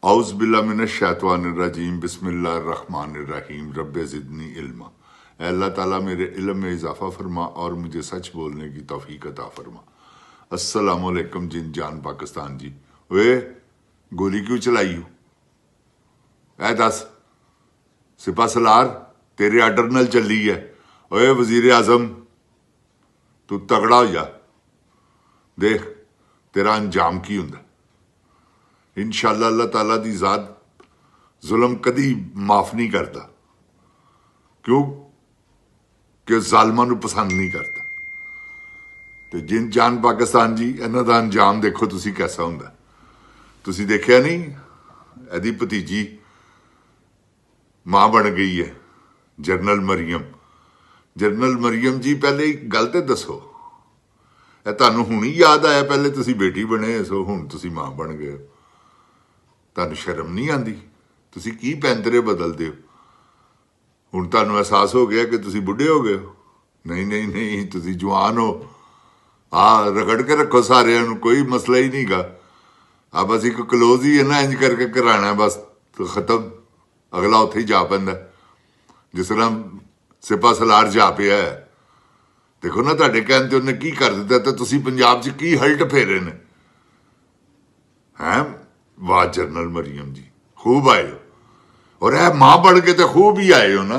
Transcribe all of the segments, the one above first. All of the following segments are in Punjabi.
औज़ बिल्ला मिनश शैतानिर रजीम बिस्मिल्लाहिर रहमानिर रहीम रब्बे ज़िदनी इल्मा। ऐ अल्लाह ताला मेरे इल्म में इजाफ़ा फरमा और मुझे सच बोलने की तौफीक अता फरमा। अस्सलामु अलैकुम जिन जान पाकिस्तान जी। वे गोली क्यों चलाई हो? ऐ दस सिपा सलार तेरे आर्डर नाल चली है। ओए वजीर आजम तू तगड़ा हो जा, देख तेरा अंजाम की हुंदा। इंशाअल्लाह अल्लाह ताला दी ज़ात जुल्म कदी माफ़ नहीं करता, क्यों कि ज़ालिमां नूं पसंद नहीं करता। तो जिन जान पाकिस्तान जी इन्हां दा अंजाम देखो तुसी कैसा हुंदा। तुसी देखिया नहीं, इहदी भतीजी मां बन गई है जनरल मरियम। जनरल मरियम जी पहले एक गल ते दसो, ਇਹ ਤੁਹਾਨੂੰ ਹੁਣੀ याद आया पहले तुसी बेटी बने सो हुण तुसी मां बन गए हो। ਤੁਹਾਨੂੰ शर्म नहीं आती? तुसी की पैंतरे बदलते हो? हुण ਤੁਹਾਨੂੰ एहसास हो गया कि तुसी बुढ़े हो गए हो? नहीं नहीं नहीं, तुसी जवान हो। रगड़ के रखो सारे, कोई मसला ही नहीं गा। बस एक क्लोज ही है ना, इंज करके कराना बस तो खत्म। अगला उत्थे ही जा पैंदा जिस तरह सिपा सलार जा पिया है। देखो ना ਤੁਹਾਡੇ ਕਹਿਣ ਤੇ ਉਹਨੇ ਕੀ ਕਰ ਦਿੱਤਾ ਤੇ ਤੁਸੀਂ ਪੰਜਾਬ 'ਚ ਕੀ ਹਲਟ ਫੇਰੇ ਨੇ ਹੈ। वाह जनरल मरियम जी, खूब आए हो। और ए मां बन के तो खूब ही आए हो ना,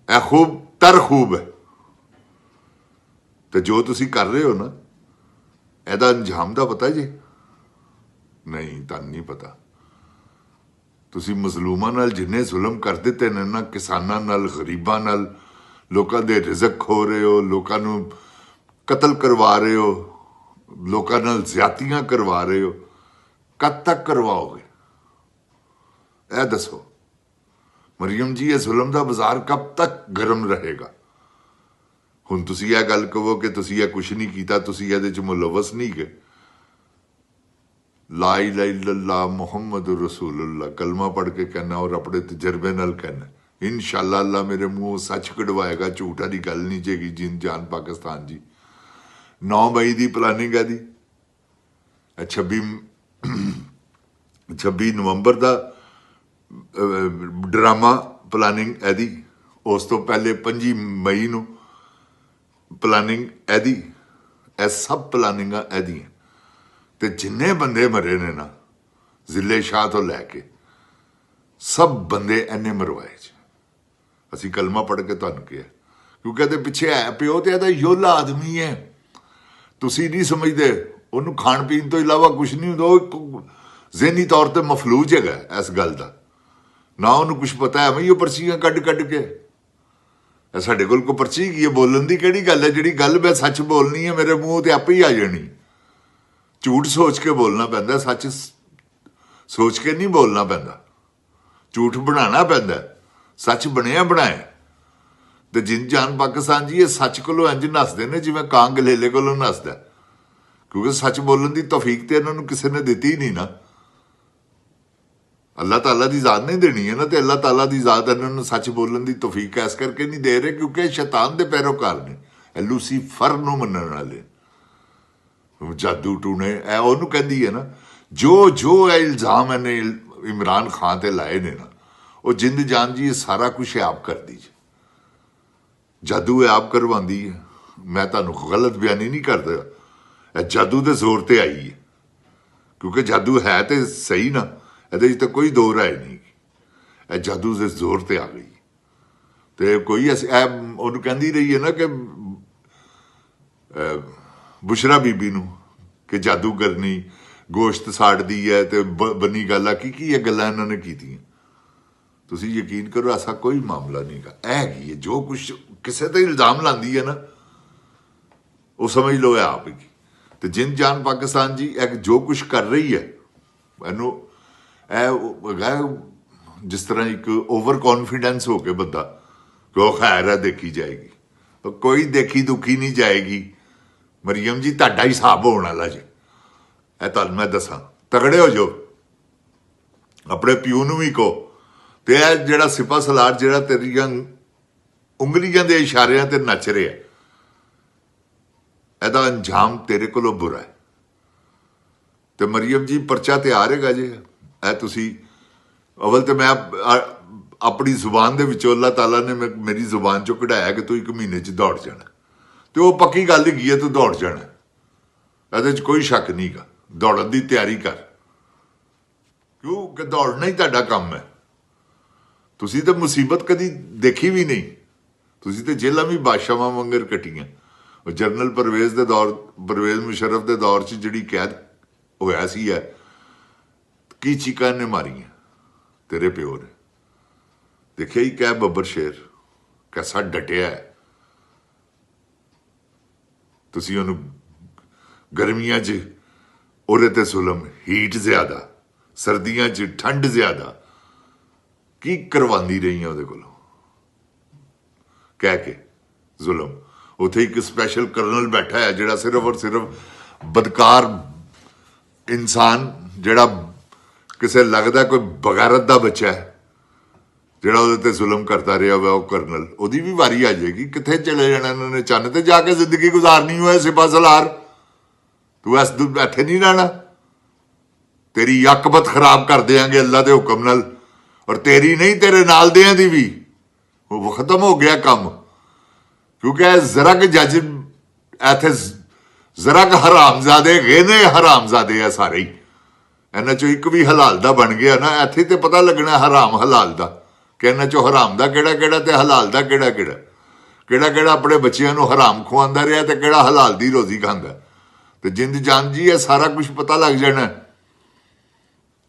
ए खूब तर खूब है। तो जो तुसी कर रहे हो ना, एदा अंजाम दा पता जी? नहीं, तुहानू नहीं पता। तुसी मजलूमां नाल जिन्ने जुल्म कर दिते ने ना, किसानां नाल, गरीबां नाल, लोकां दे रिज़क खो रहे हो, लोकां नू कतल करवा रहे हो, लोकां नाल ज़्यादतियां करवा रहे हो। कद तक करवाओगे? ए दसो मरियम जी, ये जुल्म दा बाजार कब तक गर्म रहेगा? हुण तुसी ये गल कहो कि तुसी ये कुछ नहीं कीता, तुसी इहदे च मुलव्वस नहीं गए। ला इलाहा इल्लल्लाह मुहम्मदुर रसूलुल्लाह कलमा पढ़ के कहना और अपने तजर्बे नाल कहना। इंशाअल्लाह अल्लाह मेरे मुंह सच कढ़वाएगा, झूठा दी गल नहीं जेगी। जिन जान पाकिस्तान जी 9 मई की प्लानिंग है दी, 26 नवंबर का ड्रामा प्लानिंग एदी, उस तो पहले 25 मई नू प्लानिंग एदी। ए सब प्लानिंगा एदियां। ते जिन्ने बंदे मरे ने ना, जिले शाह तो लैके सब बंदे इन्ने मरवाए ज। असी कलमा पढ़ के तुहानू कहा, क्योंकि ये पिछे है प्यो तो योला आदमी है। तुसी नहीं समझते, उन्होंने खाण पीन तो इलावा कुछ नहीं होंदा। ज़हनी तौर पर मफलूज है इस गल का, ना उन्होंने कुछ पता है। मैं पर्चियां कढ़ कढ़ के साढ़े कोल को पर्ची की है, बोलन की किहड़ी गल है? जिहड़ी गल मैं सच बोलनी है मेरे मूँह ते आपे ही आ जानी। झूठ सोच के बोलना पैंदा, सच सोच के नहीं बोलना पैंदा। झूठ बनाना पैंदा, सच बनिया बनाए। तो जिन जान पाकिस्तान जी ये सच को इंज नसते ने जिवें कां गलेले को नसदा, क्योंकि सच बोलन की तौफीक तो इन्होंने किसी ने दी नहीं ना। अल्लाह ताला की ज़ात नहीं देनी है ना, तो अल्लाह ताला की ज़ात इन्होंने सच बोलन की तौफीक इस करके नहीं दे रहे क्योंकि शैतान के पैरोकार ने, लूसीफर नूं मनण वाले, जादू टूने ओनू कहती है ना। जो जो इल्जाम इन्हें इमरान खान ते लाए ने ना, वो जिंद जान जी ये सारा कुछ आप कर दीजिए। जादू आप करवाती है। मैं तुहानू गलत बयानी नहीं करता, जादू के जोर ते आई है, क्योंकि जादू है तो सही ना, ये तो कोई दो राय नहीं। जादू के जोर ते आ गई। तो कोई ओनू कहती रही है ना कि बुशरा बीबी नू कि जादू करनी, गोश्त साड़दी है, तो बनी गल की गल्लां इन्होंने कीतियां। तुसी यकीन करो ऐसा कोई मामला नहीं गा। की है जो कुछ किसी ते इल्जाम लाती है ना, वो समझ लो है आप ही। तो जिन जान पाकिस्तान जी एक जो कुछ कर रही है, मैनू जिस तरह एक ओवर कॉन्फिडेंस हो के बंदा कि वह खैर है देखी जाएगी, तो कोई देखी दुखी नहीं जाएगी। मरियम जी तुहाडा हिसाब होने वाला जे, तुहानू मैं दसा, तगड़े हो जो। अपने प्यू नूं भी कहो, तो यह जिहड़ा सिपा सलार जिहड़ा तेरियां उंगलियां के इशारियां ते नच रहा, ਇਹਦਾ अंजाम तेरे को बुरा है। ਤੇ ਮਰੀਮ ਜੀ ਪਰਚਾ ਤਿਆਰ ਹੈਗਾ ਜੇ ਇਹ ਤੁਸੀਂ ਅਵਲ ਤੇ ਮੈਂ ਆਪਣੀ ਜ਼ੁਬਾਨ ਦੇ ਵਿੱਚੋਂ ਅੱਲਾਹ ਤਾਲਾ ਨੇ ਮੇਰੀ ਜ਼ੁਬਾਨ ਚੋਂ ਕਢਾਇਆ ਕਿ ਤੂੰ 1 ਮਹੀਨੇ 'ਚ ਦੌੜ ਜਾਣਾ ਤੇ ਉਹ ਪੱਕੀ ਗੱਲ ਹੈਗੀ ਹੈ ਤੂੰ ਦੌੜ ਜਾਣਾ ਇਹਦੇ 'ਚ ਕੋਈ ਸ਼ੱਕ ਨਹੀਂਗਾ ਦੌੜਨ ਦੀ ਤਿਆਰੀ ਕਰ ਕਿਉਂਕਿ ਦੌੜਨਾ ਹੀ ਤੁਹਾਡਾ ਕੰਮ ਹੈ ਤੁਸੀਂ ਤਾਂ ਮੁਸੀਬਤ ਕਦੀ ਦੇਖੀ ਵੀ ਨਹੀਂ ਤੁਸੀਂ ਤੇ ਜੇਲ੍ਹਾਂ ਵੀ ਬਾਦਸ਼ਾਹਾਂ ਵਾਂਗਰ ਕੱਟੀਆਂ ਉਹ ਜਨਰਲ ਪਰਵੇਜ਼ ਮੁਸ਼ਰਫ ਦੇ ਦੌਰ 'ਚ ਜਿਹੜੀ ਕੈਦ ਹੋਇਆ ਸੀ ਹੈ ਕੀ ਚੀਕਾਂ ਨੇ ਮਾਰੀਆਂ ਤੇਰੇ ਪਿਓ ਨੇ ਦੇਖਿਆ ਹੀ ਕਹਿ ਬੱਬਰ ਸ਼ੇਰ ਕੈਸਾ ਡਟਿਆ ਹੈ ਤੁਸੀਂ ਉਹਨੂੰ ਗਰਮੀਆਂ 'ਚ ਉਹਦੇ ਤੇ ਜ਼ੁਲਮ ਹੀਟ ਜ਼ਿਆਦਾ ਸਰਦੀਆਂ 'ਚ ਠੰਡ ਜ਼ਿਆਦਾ ਕੀ ਕਰਵਾਉਂਦੀ ਰਹੀ ਆ ਉਹਦੇ ਕੋਲੋਂ ਕਹਿ ਕੇ ਜ਼ੁਲਮ ਉੱਥੇ ਇੱਕ ਸਪੈਸ਼ਲ ਕਰਨਲ ਬੈਠਾ ਹੈ ਜਿਹੜਾ ਸਿਰਫ ਔਰ ਸਿਰਫ ਬਦਕਾਰ ਇਨਸਾਨ ਜਿਹੜਾ ਕਿਸੇ ਲੱਗਦਾ ਕੋਈ ਬਗਾਰਤ ਦਾ ਬੱਚਾ ਹੈ ਜਿਹੜਾ ਉਹਦੇ ਤੇ ਜ਼ੁਲਮ ਕਰਦਾ ਰਿਹਾ ਵਾ ਉਹ ਕਰਨਲ ਉਹਦੀ ਵੀ ਵਾਰੀ ਆ ਜਾਏਗੀ ਕਿੱਥੇ ਚਲੇ ਜਾਣਾ ਇਹਨਾਂ ਨੇ ਚੰਨ ਤੇ ਜਾ ਕੇ ਜ਼ਿੰਦਗੀ ਗੁਜ਼ਾਰਨੀ ਹੋਏ ਸਿਪਾ ਸਲਾਰ ਤੂੰ ਇੱਥੇ ਨਹੀਂ ਰਹਿਣਾ ਤੇਰੀ ਯਕਬਤ ਖਰਾਬ ਕਰ ਦਿਆਂਗੇ ਅੱਲਾ ਦੇ ਹੁਕਮ ਨਾਲ ਔਰ ਤੇਰੀ ਨਹੀਂ ਤੇਰੇ ਨਾਲ ਦਿਆਂ ਦੀ ਵੀ ਉਹ ਖਤਮ ਹੋ ਗਿਆ ਕੰਮ ਕਿਉਂਕਿ ਇਹ ਜ਼ਰਾ ਕਿ ਜੱਜ ਇੱਥੇ ਜ਼ਰਾ ਕਿ ਹਰਾਮਜ਼ਾਦੇ ਗਏ ਨੇ ਹਰਾਮਜ਼ਾਦੇ ਆ ਸਾਰੇ ਹੀ ਇਹਨਾਂ ਚੋਂ ਇੱਕ ਵੀ ਹਲਾਲ ਦਾ ਬਣ ਗਿਆ ਨਾ ਇੱਥੇ ਤੇ ਪਤਾ ਲੱਗਣਾ ਹਰਾਮ ਹਲਾਲ ਦਾ ਕਿ ਇਹਨਾਂ ਚੋਂ ਹਰਾਮ ਦਾ ਕਿਹੜਾ ਤੇ ਹਲਾਲ ਦਾ ਕਿਹੜਾ ਆਪਣੇ ਬੱਚਿਆਂ ਨੂੰ ਹਰਾਮ ਖਵਾਉਂਦਾ ਰਿਹਾ ਤੇ ਕਿਹੜਾ ਹਲਾਲ ਦੀ ਰੋਜ਼ੀ ਖਾਂਦਾ ਤੇ ਜਿੰਦ ਜਾਨ ਜੀ ਇਹ ਸਾਰਾ ਕੁਝ ਪਤਾ ਲੱਗ ਜਾਣਾ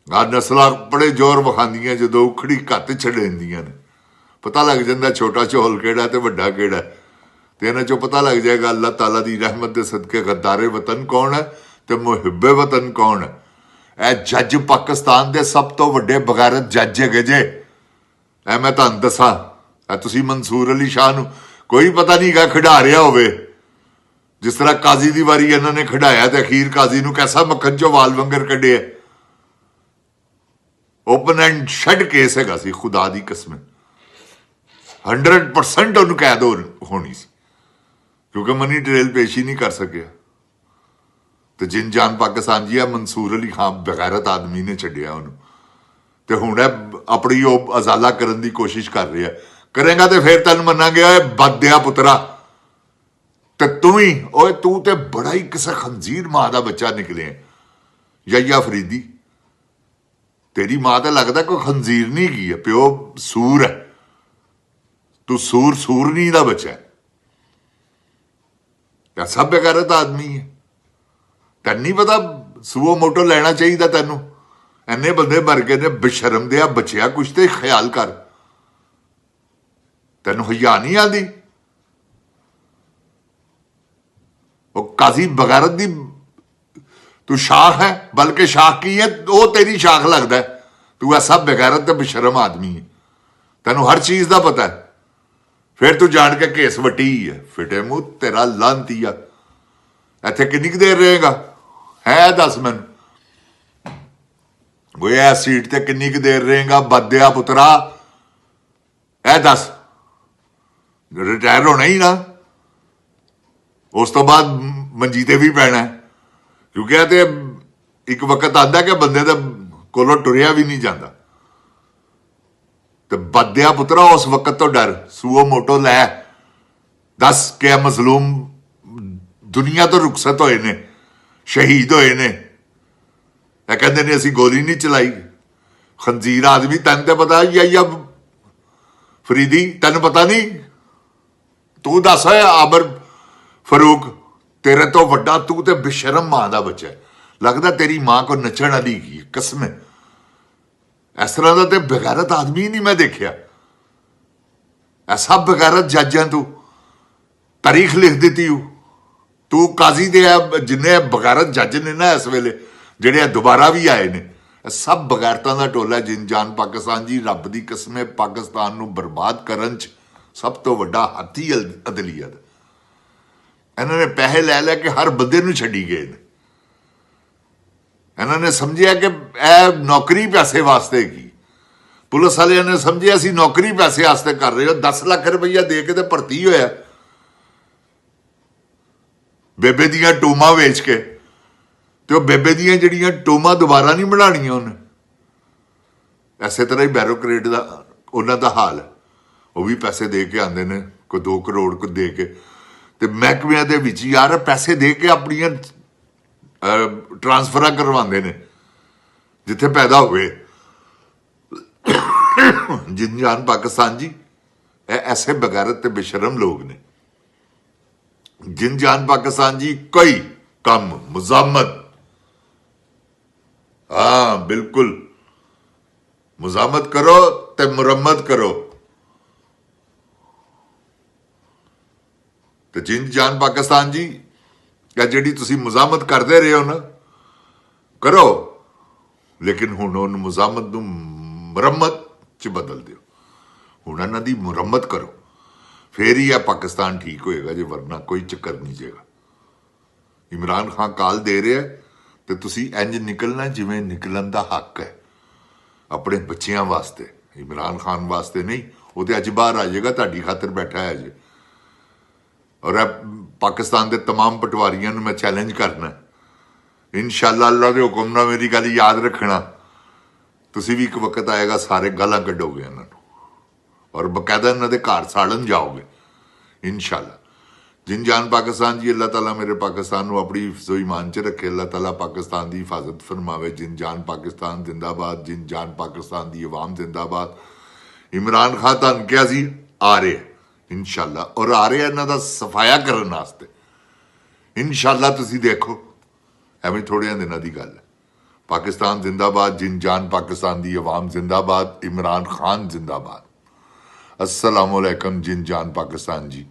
ਆ ਨਸਲਾਂ ਬੜੇ ਜ਼ੋਰ ਵਿਖਾਉਂਦੀਆਂ ਜਦੋਂ ਉਖੜੀ ਘੱਟ ਛੱਡਦੀਆਂ ਨੇ ਪਤਾ ਲੱਗ ਜਾਂਦਾ ਛੋਟਾ ਝੋਲ ਕਿਹੜਾ ਤੇ ਵੱਡਾ ਕਿਹੜਾ ਤੇ ਇਹਨਾਂ ਚੋਂ ਪਤਾ ਲੱਗ ਜਾਏਗਾ ਅੱਲਾਹ ਤਾਲਾ ਦੀ ਰਹਿਮਤ ਦੇ ਸਦਕੇ ਗੱਦਾਰੇ ਵਤਨ ਕੌਣ ਹੈ ਤੇ ਮੁਹਿੱਬੇ ਵਤਨ ਕੌਣ ਹੈ ਇਹ ਜੱਜ ਪਾਕਿਸਤਾਨ ਦੇ ਸਭ ਤੋਂ ਵੱਡੇ ਬਗਾਰਤ ਜੱਜ ਹੈਗੇ ਜੇ ਇਹ ਮੈਂ ਤੁਹਾਨੂੰ ਦੱਸਾਂ ਇਹ ਤੁਸੀਂ ਮਨਸੂਰ ਅਲੀ ਸ਼ਾਹ ਨੂੰ ਕੋਈ ਪਤਾ ਨਹੀਂ ਗਾ ਖਿਡਾ ਰਿਹਾ ਹੋਵੇ ਜਿਸ ਤਰ੍ਹਾਂ ਕਾਜ਼ੀ ਦੀ ਵਾਰੀ ਇਹਨਾਂ ਨੇ ਖਿਡਾਇਆ ਤੇ ਅਖੀਰ ਕਾਜ਼ੀ ਨੂੰ ਕੈਸਾ ਮੱਖਣ ਚੋਂ ਵਾਲ ਵੰਗਰ ਕੱਢਿਆ ਓਪਨ ਐਂਡ ਸ਼ਟ ਕੇਸ ਹੈਗਾ ਸੀ ਖੁਦਾ ਦੀ ਕਸਮ 100% ਉਹਨੂੰ ਕੈਦ ਹੋਣੀ ਸੀ ਕਿਉਂਕਿ ਮਨੀ ਟ੍ਰੇਲ ਪੇਸ਼ ਹੀ ਨਹੀਂ ਕਰ ਸਕਿਆ ਤੇ ਜਿਨ ਜਾਨ ਪਾਕਿਸਤਾਨ ਜੀ ਆ ਮਨਸੂਰ ਅਲੀ ਖਾਨ ਬਗੈਰਤ ਆਦਮੀ ਨੇ ਛੱਡਿਆ ਉਹਨੂੰ ਤੇ ਹੁਣ ਆਪਣੀ ਉਹ ਅਜ਼ਾਲਾ ਕਰਨ ਦੀ ਕੋਸ਼ਿਸ਼ ਕਰ ਰਿਹਾ ਕਰੇਗਾ ਤੇ ਫਿਰ ਤੈਨੂੰ ਮੰਨਾਂਗੇ ਓਏ ਬਦਿਆ ਪੁੱਤਰਾ ਤੇ ਤੂੰ ਤੇ ਬੜਾ ਹੀ ਕਿਸੇ ਖੰਜ਼ੀਰ ਮਾਂ ਦਾ ਬੱਚਾ ਨਿਕਲਿਆ ਯਾ ਫਰੀਦੀ ਤੇਰੀ ਮਾਂ ਤਾਂ ਲੱਗਦਾ ਕੋਈ ਖੰਜ਼ੀਰ ਨਹੀਂ ਗਈ ਹੈ ਪਿਓ ਸੂਰ ਹੈ ਤੂੰ ਸੂਰਨੀ ਦਾ ਬੱਚਾ ਹੈ ਯਾ ਸਭ ਬੇਗੈਰਤ ਆਦਮੀ ਹੈ ਤੈਨੂੰ ਨਹੀਂ ਪਤਾ ਸੂਓ ਮੋਟੋ ਲੈਣਾ ਚਾਹੀਦਾ ਤੈਨੂੰ ਇੰਨੇ ਬੰਦੇ ਮਰ ਗਏ ਨੇ ਬੇਸ਼ਰਮ ਦੇ ਆ ਬੱਚਿਆ ਕੁਛ ਤੇ ਖਿਆਲ ਕਰ ਤੈਨੂੰ ਹਿਆ ਨਹੀਂ ਆਉਂਦੀ ਉਹ ਕਾਜ਼ੀ ਬਗਾਰਤ ਦੀ ਤੂੰ ਸ਼ਾਖ ਹੈ ਬਲਕਿ ਸ਼ਾਖ ਕੀ ਹੈ ਉਹ ਤੇਰੀ ਸ਼ਾਖ ਲੱਗਦਾ ਤੂੰ ਐਸਾ ਬੇਗੈਰਤ ਤੇ ਬੇਸ਼ਰਮ ਆਦਮੀ ਹੈ ਤੈਨੂੰ ਹਰ ਚੀਜ਼ ਦਾ ਪਤਾ ਹੈ ਫਿਰ ਤੂੰ ਜਾਣ ਕੇ ਕੇਸ ਵਟੀ ਹੈ ਫਿਟੇ ਮੂੰਹ ਤੇਰਾ ਲਾਂਤੀ ਆ ਇੱਥੇ ਕਿੰਨੀ ਕੁ ਦੇਰ ਰਹੇਗਾ ਹੈ ਦੱਸ ਮੈਨੂੰ ਉਹ ਐ ਸੀਟ ਤੇ ਕਿੰਨੀ ਕੁ ਦੇਰ ਰਹੇਗਾ ਬਦਿਆ ਪੁੱਤਰਾ ਇਹ ਦੱਸ ਰਿਟਾਇਰ ਹੋਣਾ ਹੀ ਨਾ ਉਸ ਤੋਂ ਬਾਅਦ ਮੰਜੀ ਤੇ ਵੀ ਪੈਣਾ ਕਿਉਂਕਿ ਇਹ ਤੇ ਇੱਕ ਵਕਤ ਆਉਂਦਾ ਕਿ ਬੰਦੇ ਦੇ ਕੋਲੋਂ ਟੁਰਿਆ ਵੀ ਨਹੀਂ ਜਾਂਦਾ ਤੇ ਬਦਿਆ ਪੁੱਤਰਾ ਉਸ ਵਕਤ ਤੋਂ ਡਰ ਸੂਓ ਮੋਟੋ ਲੈ ਦੱਸ ਕਿ ਮਜ਼ਲੂਮ ਦੁਨੀਆ ਤੋਂ ਰੁਖਸਤ ਹੋਏ ਨੇ ਸ਼ਹੀਦ ਹੋਏ ਨੇ ਇਹ ਕਹਿੰਦੇ ਨੇ ਅਸੀਂ ਗੋਲੀ ਨਹੀਂ ਚਲਾਈ ਖੰਜ਼ੀਰ ਆਦਮੀ ਤੈਨੂੰ ਤੇ ਪਤਾ ਯਾ ਫਰੀਦੀ ਤੈਨੂੰ ਪਤਾ ਨਹੀਂ ਤੂੰ ਦੱਸ ਆਬਰ ਫਰੂਕ ਤੇਰੇ ਤੋਂ ਵੱਡਾ ਤੂੰ ਤੇ ਬੇਸ਼ਰਮ ਮਾਂ ਦਾ ਬੱਚਾ ਲੱਗਦਾ ਤੇਰੀ ਮਾਂ ਕੋ ਨੱਚਣ ਵਾਲੀ ਕੀ ਕਸਮ ਇਸ ਤਰ੍ਹਾਂ ਦਾ ਤੇ ਬੇਗੈਰਤ ਆਦਮੀ ਨਹੀਂ ਮੈਂ ਦੇਖਿਆ ਐਸਾ ਬੇਗੈਰਤ ਜੱਜਾਂ ਤੂੰ ਤਾਰੀਖ ਲਿਖ ਦਿੱਤੀ ਤੂੰ ਕਾਜ਼ੀ ਦੇ ਜਿੰਨੇ ਬਗੈਰਤ ਜੱਜ ਨੇ ਨਾ ਇਸ ਵੇਲੇ ਜਿਹੜੇ ਦੁਬਾਰਾ ਵੀ ਆਏ ਨੇ ਸਭ ਬਗੈਰਤਾਂ ਦਾ ਟੋਲਾ ਜਿਨ ਜਾਨ ਪਾਕਿਸਤਾਨ ਜੀ ਰੱਬ ਦੀ ਕਸਮ ਹੈ ਪਾਕਿਸਤਾਨ ਨੂੰ ਬਰਬਾਦ ਕਰਨ 'ਚ ਸਭ ਤੋਂ ਵੱਡਾ ਹੱਥੀ ਅਦਲੀਅਤ ਇਹਨਾਂ ਨੇ ਪੈਸੇ ਲੈ ਕੇ ਹਰ ਬੰਦੇ ਨੂੰ ਛੱਡੀ ਗਏ ਨੇ ਇਹਨਾਂ ਨੇ ਸਮਝਿਆ ਕਿ ਇਹ ਨੌਕਰੀ ਪੈਸੇ ਵਾਸਤੇ ਕੀ ਪੁਲਿਸ ਵਾਲਿਆਂ ਨੇ ਸਮਝਿਆ ਅਸੀਂ ਨੌਕਰੀ ਪੈਸੇ ਵਾਸਤੇ ਕਰ ਰਹੇ ਹੋ 10 ਲੱਖ ਰੁਪਈਆ ਦੇ ਕੇ ਤੇ ਭਰਤੀ ਹੋਇਆ ਬੇਬੇ ਦੀਆਂ ਟੂਮਾਂ ਵੇਚ ਕੇ ਤੇ ਉਹ ਬੇਬੇ ਦੀਆਂ ਜਿਹੜੀਆਂ ਟੋਮਾਂ ਦੁਬਾਰਾ ਨਹੀਂ ਬਣਾਉਣੀਆਂ ਉਹਨੇ। ਐਸੇ ਤਰ੍ਹਾਂ ਹੀ ਬੈਰੋਕਰੇਟ ਦਾ ਉਹਨਾਂ ਦਾ ਹਾਲ ਹੈ। ਉਹ ਵੀ ਪੈਸੇ ਦੇ ਕੇ ਆਉਂਦੇ ਨੇ, ਕੋਈ 2 ਕਰੋੜ ਕੋ ਦੇ ਕੇ, ਤੇ ਮਹਿਕਮਿਆਂ ਦੇ ਵਿੱਚ ਯਾਰ ਪੈਸੇ ਦੇ ਕੇ ਆਪਣੀਆਂ ਟ੍ਰਾਂਸਫਰਾਂ ਕਰਵਾਉਂਦੇ ਨੇ ਜਿੱਥੇ ਪੈਦਾ ਹੋਵੇ। ਜਿੰਜਾਨ ਪਾਕਿਸਤਾਨ ਜੀ ਇਹ ਐਸੇ ਬਗੈਰਤ ਤੇ ਬੇਸ਼ਰਮ ਲੋਕ ਨੇ। ਜਿੰਜਾਨ ਪਾਕਿस्तान जी कोई कम मुजामत, हाँ बिल्कुल मुजामत करो ते मुरम्मत करो। ਤੇ ਜਿੰਜਾਨ ਪਾਕਿस्तान जी ਇਹ ਜਿਹੜੀ ਤੁਸੀਂ ਮੁਜ਼ਾਮਤ ਕਰਦੇ ਰਹੇ ਹੋ ਨਾ, ਕਰੋ, ਲੇਕਿਨ ਹੁਣ ਉਹ ਮੁਜ਼ਾਮਤ ਨੂੰ ਮੁਰੰਮਤ ਚ ਬਦਲ ਦਿਓ। ਹੁਣ ਇਹਨਾਂ ਦੀ ਮੁਰੰਮਤ ਕਰੋ, ਫੇਰ ਹੀ ਆ ਪਾਕਿਸਤਾਨ ਠੀਕ ਹੋਏਗਾ, ਜੇ ਵਰਨਾ ਕੋਈ ਚੱਕਰ ਨਹੀਂ ਜੇਗਾ। ਇਮਰਾਨ ਖਾਨ ਕਾਲ ਦੇ ਰਿਹਾ ਤੇ ਤੁਸੀਂ ਇੰਜ ਨਿਕਲਣਾ ਜਿਵੇਂ ਨਿਕਲਣ ਦਾ ਹੱਕ ਹੈ ਆਪਣੇ ਬੱਚਿਆਂ ਵਾਸਤੇ, ਇਮਰਾਨ ਖਾਨ ਵਾਸਤੇ ਨਹੀਂ। ਉਹ ਤੇ ਅੱਜ ਬਾਹਰ ਆ ਜਾਏਗਾ, ਤੁਹਾਡੀ ਖਾਤਰ ਬੈਠਾ ਹੈ ਜੀ। ਔਰ ਪਾਕਿਸਤਾਨ ਦੇ तमाम ਪਟਵਾਰੀਆਂ ਨੂੰ ਮੈਂ ਚੈਲੰਜ ਕਰਨਾ, ਇਨਸ਼ਾਅੱਲਾ ਅੱਲਾ ਦੇ ਹੁਕਮ ਨਾਲ ਮੇਰੀ ਗੱਲ ਯਾਦ ਰੱਖਣਾ, ਤੁਸੀਂ ਵੀ ਇੱਕ ਵਕਤ ਆਏਗਾ ਸਾਰੇ ਗਾਲਾਂ ਕੱਢੋਗੇ ਇਹਨਾਂ ਨੂੰ और बाकायदा इन्होंने घर साड़न जाओगे इंशाल्लाह। जिंजान पाकिस्तान जी अल्लाह ताला मेरे पाकिस्तान को अपनी हिफ्ज़ो ईमान च रखे, अल्लाह ताला पाकिस्तान की हिफाजत फरमावे। जिंजान पाकिस्तान जिंदाबाद, जिंजान पाकिस्तान की अवाम जिंदाबाद। इमरान खान तुहानूं किहा सी आ रहे इंशाल्लाह, और आ रहे इन्हां दा सफाया करन वास्ते इंशाल्लाह। तुसीं देखो एवें थोड़े दिनां दी गल है। पाकिस्तान जिंदाबाद, जिंजान पाकिस्तान की अवाम जिंदाबाद, इमरान खान जिंदाबाद। अस्सलामुअलैकुम जिंजान पाकिस्तान जी।